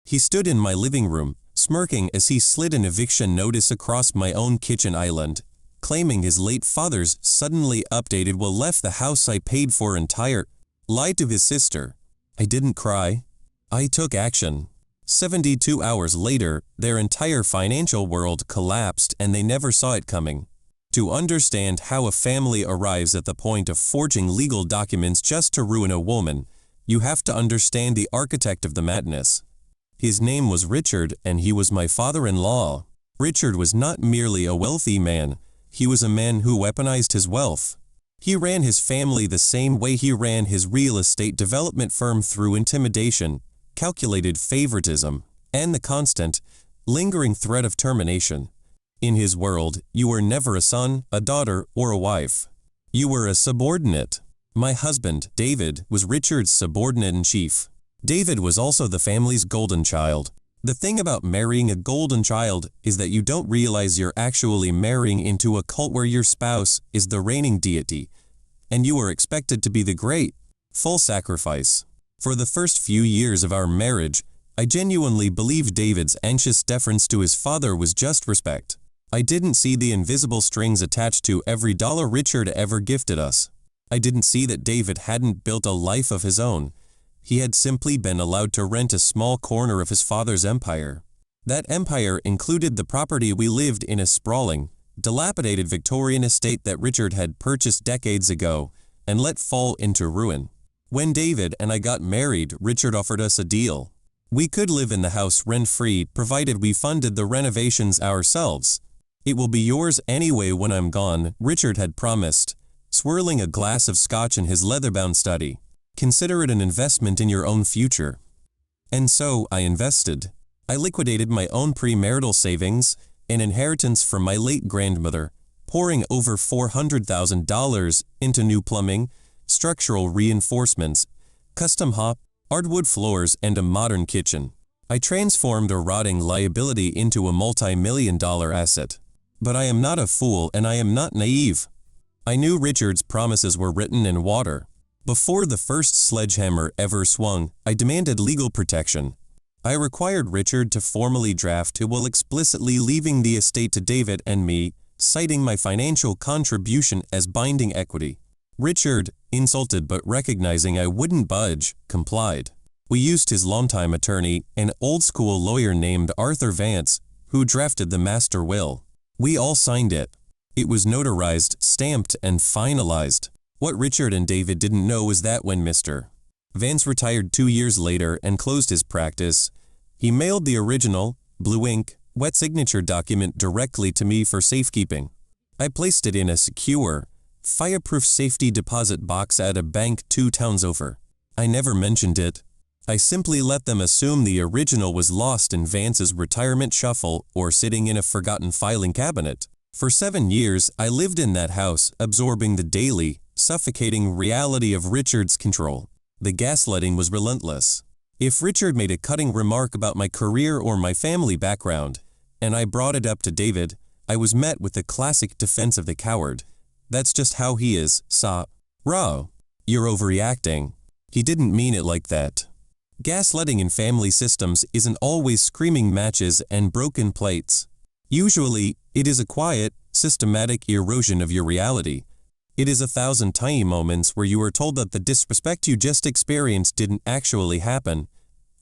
He stood in my living room, smirking as he slid an eviction notice across my own kitchen island, claiming his late father's suddenly updated will left the house I paid for entire. Lied to his sister. I didn't cry. I took action. 72 hours later, their entire financial world collapsed and they never saw it coming. To understand how a family arrives at the point of forging legal documents just to ruin a woman, you have to understand the architect of the madness. His name was Richard and he was my father-in-law. Richard was not merely a wealthy man, he was a man who weaponized his wealth. He ran his family the same way he ran his real estate development firm, through intimidation, calculated favoritism, and the constant, lingering threat of termination. In his world, you were never a son, a daughter, or a wife. You were a subordinate. My husband, David, was Richard's subordinate-in-chief. David was also the family's golden child. The thing about marrying a golden child is that you don't realize you're actually marrying into a cult where your spouse is the reigning deity, and you are expected to be the great, full sacrifice. For the first few years of our marriage, I genuinely believed David's anxious deference to his father was just respect. I didn't see the invisible strings attached to every dollar Richard ever gifted us. I didn't see that David hadn't built a life of his own. He had simply been allowed to rent a small corner of his father's empire. That empire included the property we lived in, a sprawling, dilapidated Victorian estate that Richard had purchased decades ago and let fall into ruin. When David and I got married, Richard offered us a deal. We could live in the house rent-free provided we funded the renovations ourselves. It will be yours anyway when I'm gone, Richard had promised, swirling a glass of scotch in his leather-bound study. Consider it an investment in your own future. And so I invested. I liquidated my own premarital savings, an inheritance from my late grandmother, pouring over $400,000 into new plumbing, structural reinforcements, custom hardwood floors, and a modern kitchen. I transformed a rotting liability into a multi-million-dollar asset. But I am not a fool and I am not naive. I knew Richard's promises were written in water. Before the first sledgehammer ever swung, I demanded legal protection. I required Richard to formally draft a will explicitly leaving the estate to David and me, citing my financial contribution as binding equity. Richard, insulted but recognizing I wouldn't budge, complied. We used his longtime attorney, an old-school lawyer named Arthur Vance, who drafted the master will. We all signed it. It was notarized, stamped, and finalized. What Richard and David didn't know was that when Mr. Vance retired 2 years later and closed his practice, he mailed the original, blue ink, wet signature document directly to me for safekeeping. I placed it in a secure, fireproof safety deposit box at a bank 2 towns over. I never mentioned it. I simply let them assume the original was lost in Vance's retirement shuffle or sitting in a forgotten filing cabinet. For 7 years, I lived in that house, absorbing the daily, suffocating reality of Richard's control. The gaslighting was relentless. If Richard made a cutting remark about my career or my family background, and I brought it up to David, I was met with the classic defense of the coward. That's just how he is, Raw. You're overreacting. He didn't mean it like that. Gaslighting in family systems isn't always screaming matches and broken plates. Usually, it is a quiet, systematic erosion of your reality. It is 1,000 tiny moments where you are told that the disrespect you just experienced didn't actually happen,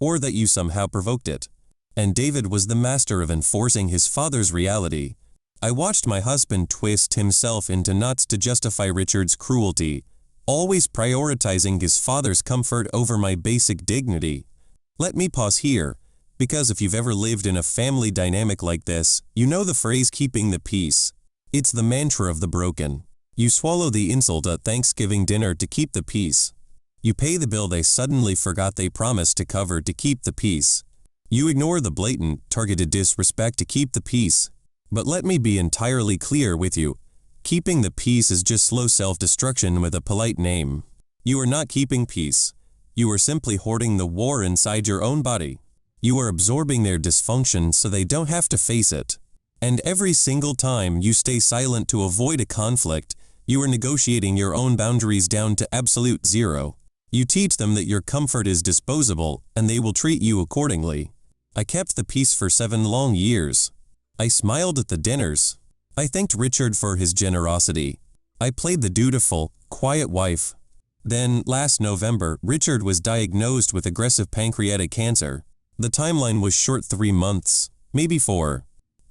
or that you somehow provoked it. And David was the master of enforcing his father's reality. I watched my husband twist himself into knots to justify Richard's cruelty, always prioritizing his father's comfort over my basic dignity. Let me pause here, because if you've ever lived in a family dynamic like this, you know the phrase keeping the peace. It's the mantra of the broken. You swallow the insult at Thanksgiving dinner to keep the peace. You pay the bill they suddenly forgot they promised to cover to keep the peace. You ignore the blatant, targeted disrespect to keep the peace. But let me be entirely clear with you. Keeping the peace is just slow self-destruction with a polite name. You are not keeping peace. You are simply hoarding the war inside your own body. You are absorbing their dysfunction so they don't have to face it. And every single time you stay silent to avoid a conflict, you are negotiating your own boundaries down to absolute zero. You teach them that your comfort is disposable, and they will treat you accordingly. I kept the peace for 7 long years. I smiled at the dinners. I thanked Richard for his generosity. I played the dutiful, quiet wife. Then, last November, Richard was diagnosed with aggressive pancreatic cancer. The timeline was short 3 months, maybe 4.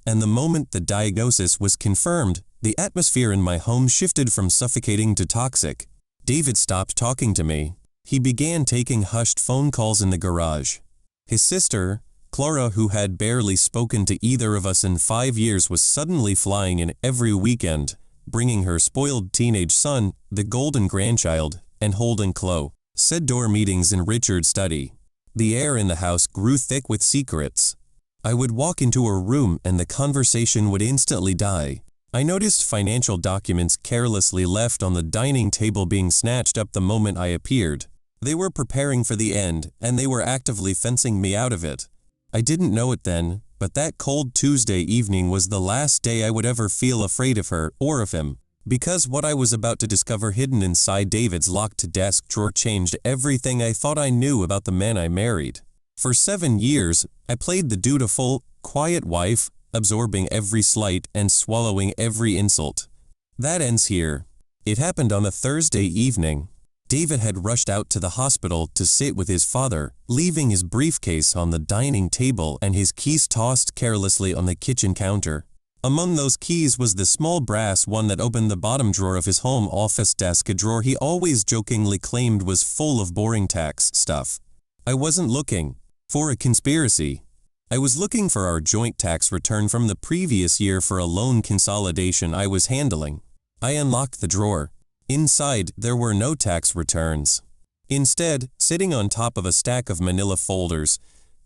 And the moment the diagnosis was confirmed, the atmosphere in my home shifted from suffocating to toxic. David stopped talking to me. He began taking hushed phone calls in the garage. His sister, Clara, who had barely spoken to either of us in 5 years, was suddenly flying in every weekend, bringing her spoiled teenage son, the golden grandchild, and holding Chloe. Said door meetings in Richard's study. The air in the house grew thick with secrets. I would walk into a room and the conversation would instantly die. I noticed financial documents carelessly left on the dining table being snatched up the moment I appeared. They were preparing for the end, and they were actively fencing me out of it. I didn't know it then, but that cold Tuesday evening was the last day I would ever feel afraid of her or of him, because what I was about to discover hidden inside David's locked desk drawer changed everything I thought I knew about the man I married. For 7 years, I played the dutiful, quiet wife, absorbing every slight and swallowing every insult. That ends here. It happened on a Thursday evening. David had rushed out to the hospital to sit with his father, leaving his briefcase on the dining table and his keys tossed carelessly on the kitchen counter. Among those keys was the small brass one that opened the bottom drawer of his home office desk, a drawer he always jokingly claimed was full of boring tax stuff. I wasn't looking for a conspiracy. I was looking for our joint tax return from the previous year for a loan consolidation I was handling. I unlocked the drawer. Inside, there were no tax returns. Instead, sitting on top of a stack of manila folders,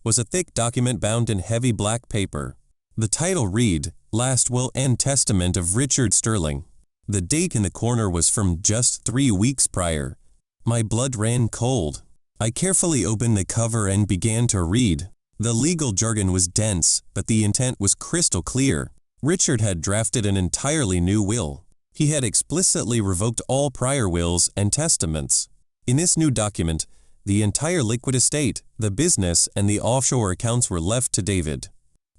was a thick document bound in heavy black paper. The title read, Last Will and Testament of Richard Sterling. The date in the corner was from just 3 weeks prior. My blood ran cold. I carefully opened the cover and began to read. The legal jargon was dense, but the intent was crystal clear. Richard had drafted an entirely new will. He had explicitly revoked all prior wills and testaments. In this new document, the entire liquid estate, the business, and the offshore accounts were left to David.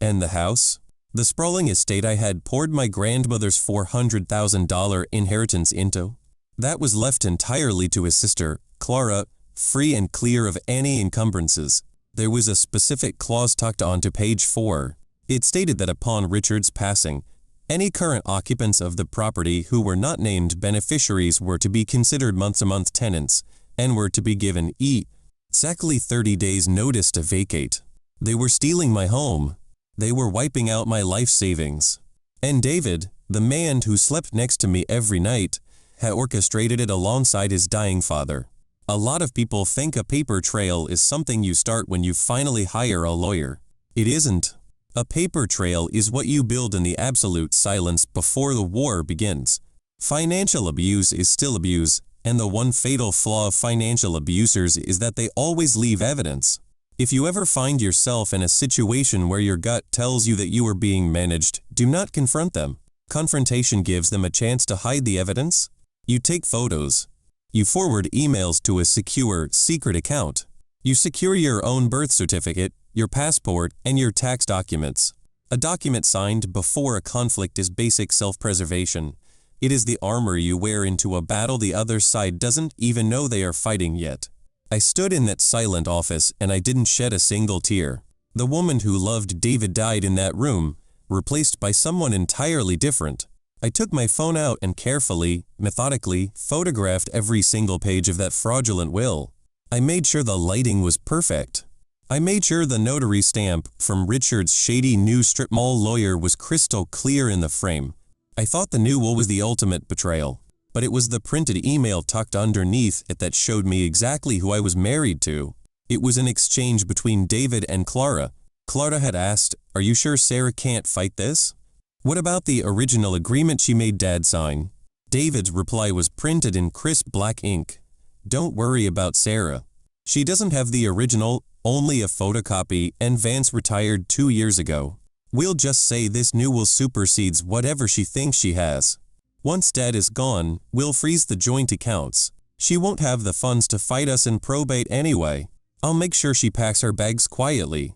And the house? The sprawling estate I had poured my grandmother's $400,000 inheritance into? That was left entirely to his sister, Clara, free and clear of any encumbrances. There was a specific clause tucked onto page 4. It stated that upon Richard's passing, any current occupants of the property who were not named beneficiaries were to be considered month-to-month tenants and were to be given exactly 30 days notice to vacate. They were stealing my home. They were wiping out my life savings. And David, the man who slept next to me every night, had orchestrated it alongside his dying father. A lot of people think a paper trail is something you start when you finally hire a lawyer. It isn't. A paper trail is what you build in the absolute silence before the war begins. Financial abuse is still abuse, and the one fatal flaw of financial abusers is that they always leave evidence. If you ever find yourself in a situation where your gut tells you that you are being managed, do not confront them. Confrontation gives them a chance to hide the evidence. You take photos. You forward emails to a secure, secret account. You secure your own birth certificate, your passport, and your tax documents. A document signed before a conflict is basic self-preservation. It is the armor you wear into a battle the other side doesn't even know they are fighting yet. I stood in that silent office and I didn't shed a single tear. The woman who loved David died in that room, replaced by someone entirely different. I took my phone out and carefully, methodically, photographed every single page of that fraudulent will. I made sure the lighting was perfect. I made sure the notary stamp from Richard's shady new strip mall lawyer was crystal clear in the frame. I thought the new will was the ultimate betrayal, but it was the printed email tucked underneath it that showed me exactly who I was married to. It was an exchange between David and Clara. Clara had asked, "Are you sure Sarah can't fight this? What about the original agreement she made Dad sign?" David's reply was printed in crisp black ink. "Don't worry about Sarah. She doesn't have the original, only a photocopy, and Vance retired 2 years ago. We'll just say this new will supersedes whatever she thinks she has. Once Dad is gone, we'll freeze the joint accounts. She won't have the funds to fight us in probate anyway. I'll make sure she packs her bags quietly."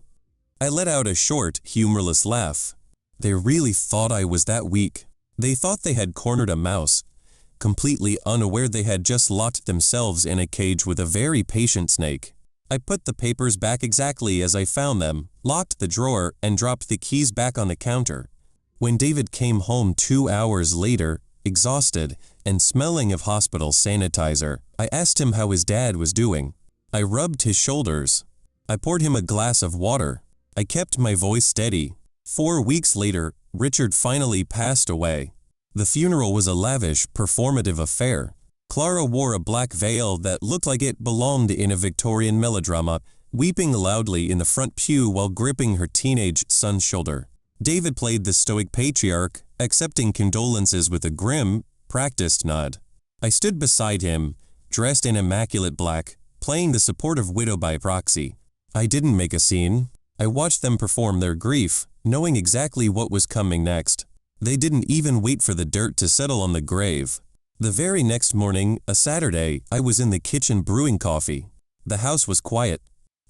I let out a short, humorless laugh. They really thought I was that weak. They thought they had cornered a mouse, completely unaware they had just locked themselves in a cage with a very patient snake. I put the papers back exactly as I found them, locked the drawer, and dropped the keys back on the counter. When David came home 2 hours later, exhausted and smelling of hospital sanitizer, I asked him how his dad was doing. I rubbed his shoulders. I poured him a glass of water. I kept my voice steady. 4 weeks later, Richard finally passed away. The funeral was a lavish, performative affair. Clara wore a black veil that looked like it belonged in a Victorian melodrama, weeping loudly in the front pew while gripping her teenage son's shoulder. David played the stoic patriarch, accepting condolences with a grim, practiced nod. I stood beside him, dressed in immaculate black, playing the supportive widow by proxy. I didn't make a scene. I watched them perform their grief, knowing exactly what was coming next. They didn't even wait for the dirt to settle on the grave. The very next morning, a Saturday, I was in the kitchen brewing coffee. The house was quiet.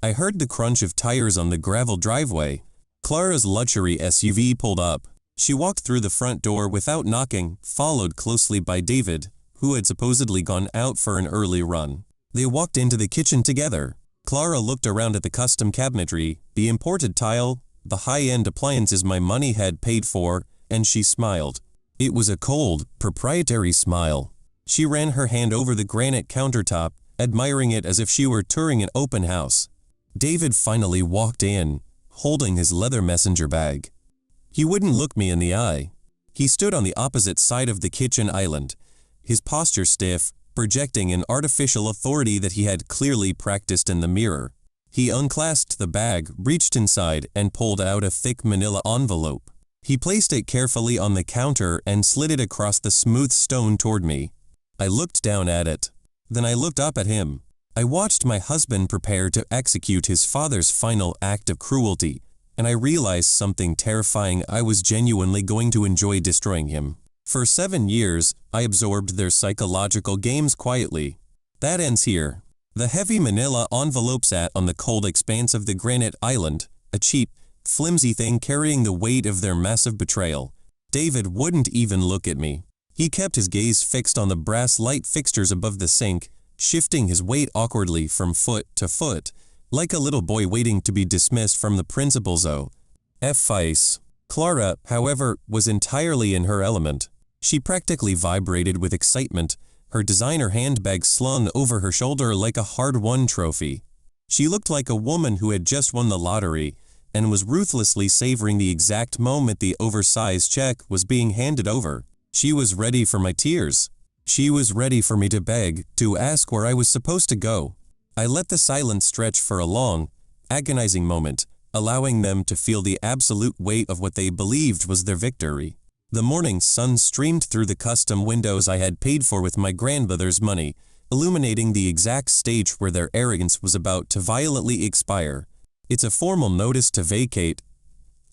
I heard the crunch of tires on the gravel driveway. Clara's luxury SUV pulled up. She walked through the front door without knocking, followed closely by David, who had supposedly gone out for an early run. They walked into the kitchen together. Clara looked around at the custom cabinetry, the imported tile, the high-end appliances my money had paid for, and she smiled. It was a cold, proprietary smile. She ran her hand over the granite countertop, admiring it as if she were touring an open house. David finally walked in, holding his leather messenger bag. He wouldn't look me in the eye. He stood on the opposite side of the kitchen island, his posture stiff, projecting an artificial authority that he had clearly practiced in the mirror. He unclasped the bag, reached inside, and pulled out a thick manila envelope. He placed it carefully on the counter and slid it across the smooth stone toward me. I looked down at it. Then I looked up at him. I watched my husband prepare to execute his father's final act of cruelty, and I realized something terrifying. I was genuinely going to enjoy destroying him. For 7 years, I absorbed their psychological games quietly. That ends here. The heavy manila envelope sat on the cold expanse of the granite island, a cheap, flimsy thing carrying the weight of their massive betrayal. David wouldn't even look at me. He kept his gaze fixed on the brass light fixtures above the sink, shifting his weight awkwardly from foot to foot, like a little boy waiting to be dismissed from the principal's office. Clara, however, was entirely in her element. She practically vibrated with excitement, her designer handbag slung over her shoulder like a hard-won trophy. She looked like a woman who had just won the lottery and was ruthlessly savoring the exact moment the oversized check was being handed over. She was ready for my tears. She was ready for me to beg, to ask where I was supposed to go. I let the silence stretch for a long, agonizing moment, allowing them to feel the absolute weight of what they believed was their victory. The morning sun streamed through the custom windows I had paid for with my grandmother's money, illuminating the exact stage where their arrogance was about to violently expire. "It's a formal notice to vacate,"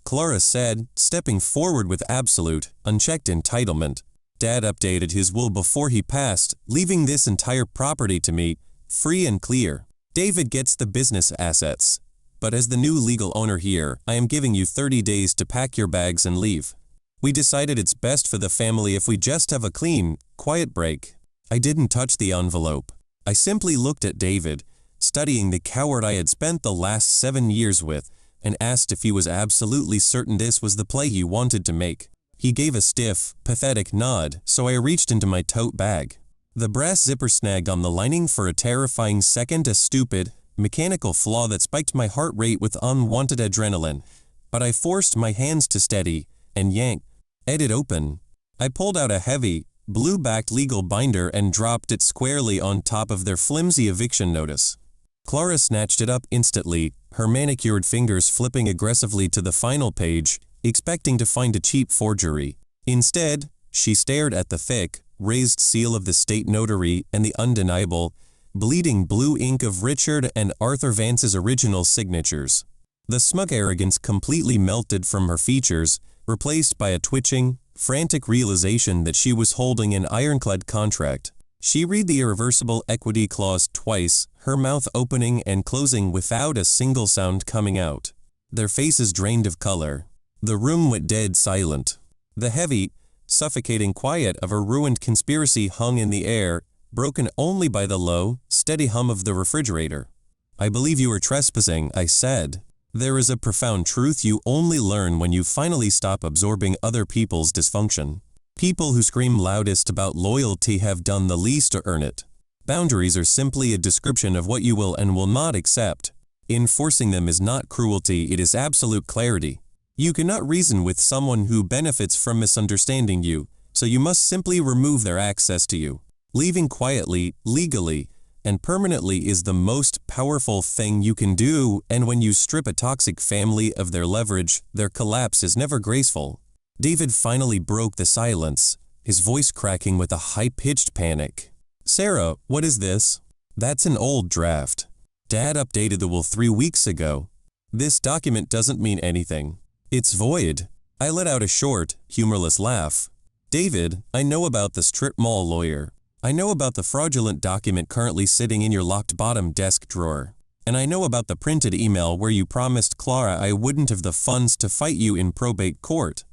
Clara said, stepping forward with absolute, unchecked entitlement. Dad updated his will before he passed, leaving this entire property to me, free and clear. David gets the business assets. But as the new legal owner here, I am giving you 30 days to pack your bags and leave. We decided it's best for the family if we just have a clean, quiet break. I didn't touch the envelope. I simply looked at David, studying the coward I had spent the last 7 years with, and asked if he was absolutely certain this was the play he wanted to make. He gave a stiff, pathetic nod, so I reached into my tote bag. The brass zipper snagged on the lining for a terrifying second, a stupid, mechanical flaw that spiked my heart rate with unwanted adrenaline, but I forced my hands to steady and yanked it open. I pulled out a heavy, blue-backed legal binder and dropped it squarely on top of their flimsy eviction notice. Clara snatched it up instantly, her manicured fingers flipping aggressively to the final page, expecting to find a cheap forgery. Instead, she stared at the thick, raised seal of the state notary and the undeniable, bleeding blue ink of Richard and Arthur Vance's original signatures. The smug arrogance completely melted from her features, replaced by a twitching, frantic realization that she was holding an ironclad contract. She read the irreversible equity clause twice, her mouth opening and closing without a single sound coming out. their faces drained of color. The room went dead silent. The heavy, suffocating quiet of a ruined conspiracy hung in the air, broken only by the low, steady hum of the refrigerator. "I believe you are trespassing," I said. There is a profound truth you only learn when you finally stop absorbing other people's dysfunction. People who scream loudest about loyalty have done the least to earn it. Boundaries are simply a description of what you will and will not accept. Enforcing them is not cruelty, it is absolute clarity. You cannot reason with someone who benefits from misunderstanding you, so you must simply remove their access to you. Leaving quietly, legally, and permanently is the most powerful thing you can do, and when you strip a toxic family of their leverage, their collapse is never graceful. David finally broke the silence, his voice cracking with a high-pitched panic. "Sarah, what is this?" "That's an old draft. Dad updated the will 3 weeks ago. This document doesn't mean anything. It's void." I let out a short, humorless laugh. "David, I know about the strip mall lawyer. I know about the fraudulent document currently sitting in your locked bottom desk drawer. And I know about the printed email where you promised Clara I wouldn't have the funds to fight you in probate court."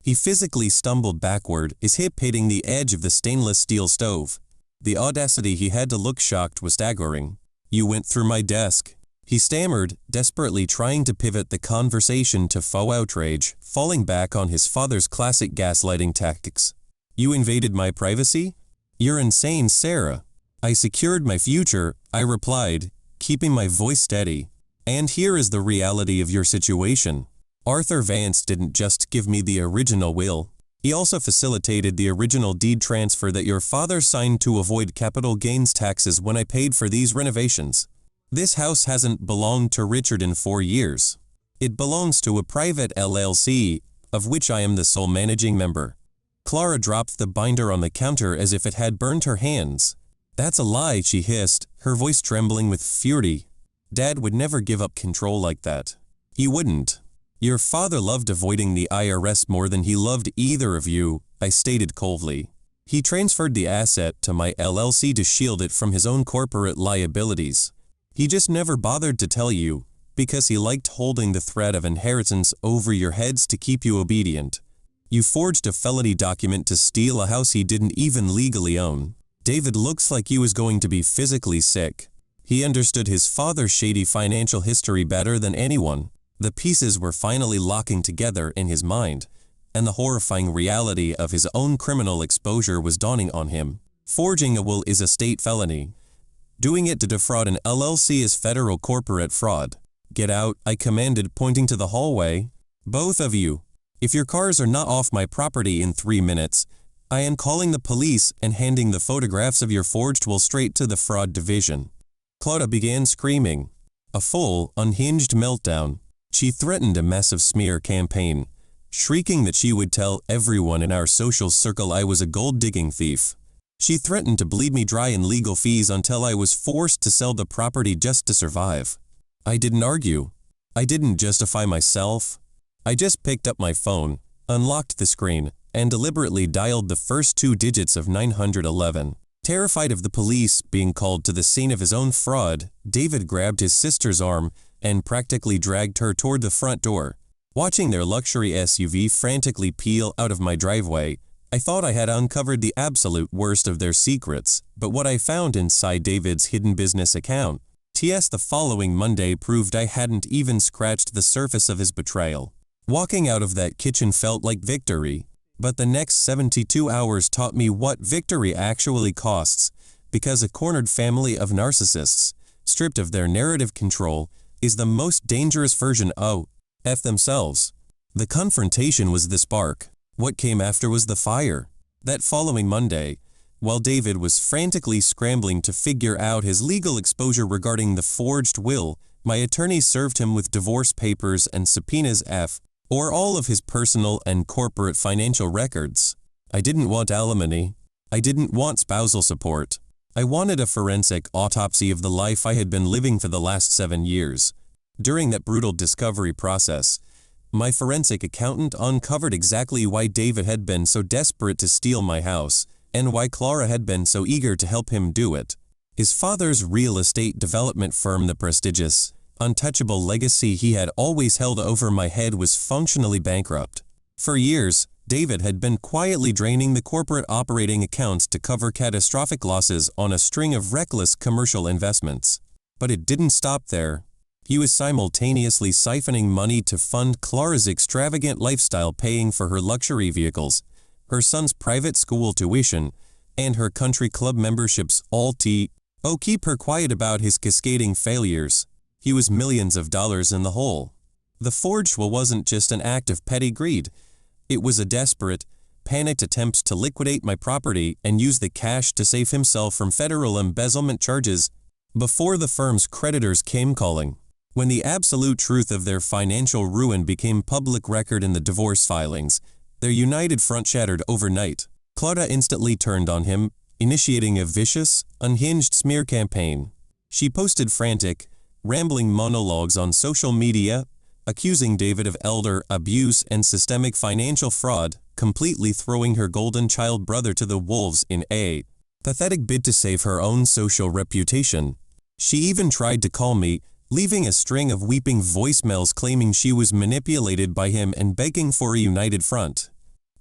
He physically stumbled backward, his hip hitting the edge of the stainless steel stove. The audacity he had to look shocked was staggering. "You went through my desk," he stammered, desperately trying to pivot the conversation to faux outrage, falling back on his father's classic gaslighting tactics. "You invaded my privacy? You're insane, Sarah." "I secured my future," I replied, keeping my voice steady. "And here is the reality of your situation. Arthur Vance didn't just give me the original will. He also facilitated the original deed transfer that your father signed to avoid capital gains taxes when I paid for these renovations. This house hasn't belonged to Richard in 4 years. It belongs to a private LLC, of which I am the sole managing member." Clara dropped the binder on the counter as if it had burned her hands. "That's a lie," she hissed, her voice trembling with fury. "Dad would never give up control like that. He wouldn't. Your father loved avoiding the IRS more than he loved either of you," I stated coldly. "He transferred the asset to my LLC to shield it from his own corporate liabilities. He just never bothered to tell you, because he liked holding the threat of inheritance over your heads to keep you obedient. You forged a felony document to steal a house he didn't even legally own." David looks like he was going to be physically sick. He understood his father's shady financial history better than anyone. The pieces were finally locking together in his mind, and the horrifying reality of his own criminal exposure was dawning on him. Forging a will is a state felony. Doing it to defraud an LLC is federal corporate fraud. "Get out," I commanded, pointing to the hallway. "Both of you. If your cars are not off my property in 3 minutes, I am calling the police and handing the photographs of your forged will straight to the fraud division." Clara began screaming. A full, unhinged meltdown. She threatened a massive smear campaign, shrieking that she would tell everyone in our social circle I was a gold-digging thief. She threatened to bleed me dry in legal fees until I was forced to sell the property just to survive. I didn't argue. I didn't justify myself. I just picked up my phone, unlocked the screen, and deliberately dialed the first 2 digits of 911. Terrified of the police being called to the scene of his own fraud, David grabbed his sister's arm and practically dragged her toward the front door. Watching their luxury SUV frantically peel out of my driveway, I thought I had uncovered the absolute worst of their secrets, but what I found inside David's hidden business account, TS the following Monday, proved I hadn't even scratched the surface of his betrayal. Walking out of that kitchen felt like victory, but the next 72 hours taught me what victory actually costs, because a cornered family of narcissists, stripped of their narrative control, is the most dangerous version of themselves. The confrontation was the spark. What came after was the fire. That following Monday, while David was frantically scrambling to figure out his legal exposure regarding the forged will, my attorney served him with divorce papers and subpoenas or all of his personal and corporate financial records. I didn't want alimony. I didn't want spousal support. I wanted a forensic autopsy of the life I had been living for the last 7 years. During that brutal discovery process, my forensic accountant uncovered exactly why David had been so desperate to steal my house, and why Clara had been so eager to help him do it. His father's real estate development firm, the prestigious untouchable legacy he had always held over my head was functionally bankrupt. For years, David had been quietly draining the corporate operating accounts to cover catastrophic losses on a string of reckless commercial investments. But it didn't stop there. He was simultaneously siphoning money to fund Clara's extravagant lifestyle, paying for her luxury vehicles, her son's private school tuition, and her country club memberships, all to keep her quiet about his cascading failures. He was millions of dollars in the hole. The forged will wasn't just an act of petty greed. It was a desperate, panicked attempt to liquidate my property and use the cash to save himself from federal embezzlement charges before the firm's creditors came calling. When the absolute truth of their financial ruin became public record in the divorce filings, their united front shattered overnight. Clara instantly turned on him, initiating a vicious, unhinged smear campaign. She posted frantic, rambling monologues on social media, accusing David of elder abuse and systemic financial fraud, completely throwing her golden child brother to the wolves in a pathetic bid to save her own social reputation. She even tried to call me, leaving a string of weeping voicemails claiming she was manipulated by him and begging for a united front.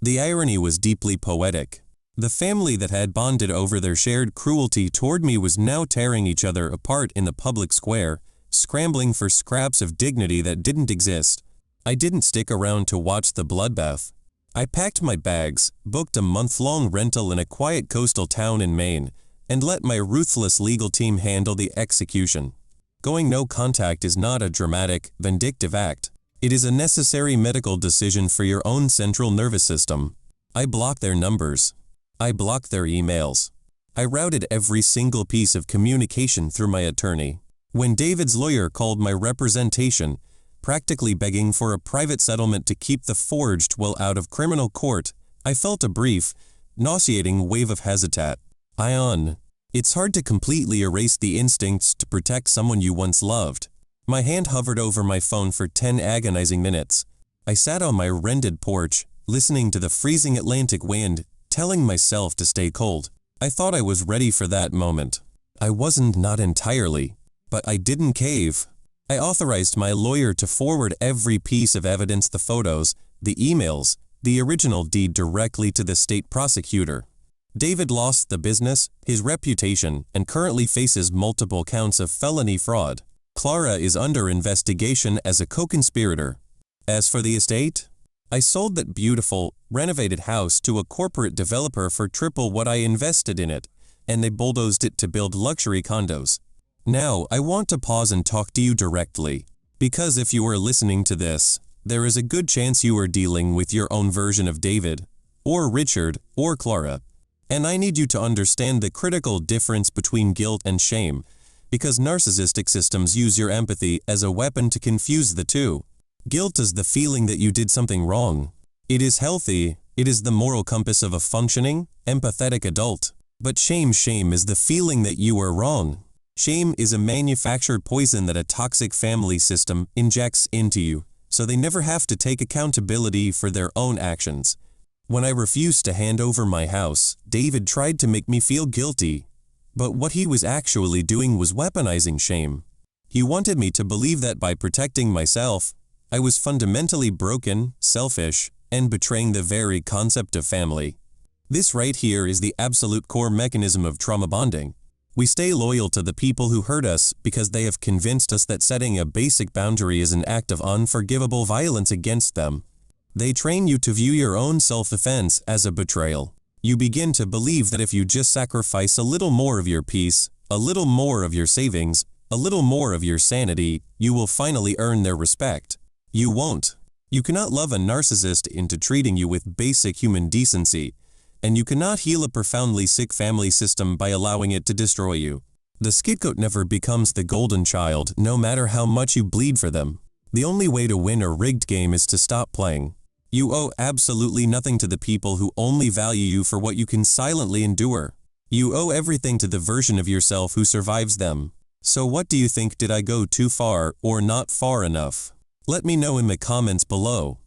The irony was deeply poetic. The family that had bonded over their shared cruelty toward me was now tearing each other apart in the public square, scrambling for scraps of dignity that didn't exist. I didn't stick around to watch the bloodbath. I packed my bags, booked a month-long rental in a quiet coastal town in Maine, and let my ruthless legal team handle the execution. Going no contact is not a dramatic, vindictive act. It is a necessary medical decision for your own central nervous system. I blocked their numbers. I blocked their emails. I routed every single piece of communication through my attorney. When David's lawyer called my representation, practically begging for a private settlement to keep the forged will out of criminal court, I felt a brief, nauseating wave of hesitate. It's hard to completely erase the instincts to protect someone you once loved. My hand hovered over my phone for 10 agonizing minutes. I sat on my rented porch, listening to the freezing Atlantic wind, telling myself to stay cold. I thought I was ready for that moment. I wasn't, not entirely. But I didn't cave. I authorized my lawyer to forward every piece of evidence, the photos, the emails, the original deed, directly to the state prosecutor. David lost the business, his reputation, and currently faces multiple counts of felony fraud. Clara is under investigation as a co-conspirator. As for the estate, I sold that beautiful, renovated house to a corporate developer for triple what I invested in it, and they bulldozed it to build luxury condos. Now, I want to pause and talk to you directly, because if you are listening to this, there is a good chance you are dealing with your own version of David, or Richard, or Clara. And I need you to understand the critical difference between guilt and shame, because narcissistic systems use your empathy as a weapon to confuse the two. Guilt is the feeling that you did something wrong. It is healthy, it is the moral compass of a functioning, empathetic adult. But shame is the feeling that you are wrong. Shame is a manufactured poison that a toxic family system injects into you, so they never have to take accountability for their own actions. When I refused to hand over my house, David tried to make me feel guilty. But what he was actually doing was weaponizing shame. He wanted me to believe that by protecting myself, I was fundamentally broken, selfish, and betraying the very concept of family. This right here is the absolute core mechanism of trauma bonding. We stay loyal to the people who hurt us because they have convinced us that setting a basic boundary is an act of unforgivable violence against them. They train you to view your own self-defense as a betrayal. You begin to believe that if you just sacrifice a little more of your peace, a little more of your savings, a little more of your sanity, you will finally earn their respect. You won't. You cannot love a narcissist into treating you with basic human decency, and you cannot heal a profoundly sick family system by allowing it to destroy you. The scapegoat never becomes the golden child, no matter how much you bleed for them. The only way to win a rigged game is to stop playing. You owe absolutely nothing to the people who only value you for what you can silently endure. You owe everything to the version of yourself who survives them. So what do you think? Did I go too far or not far enough? Let me know in the comments below.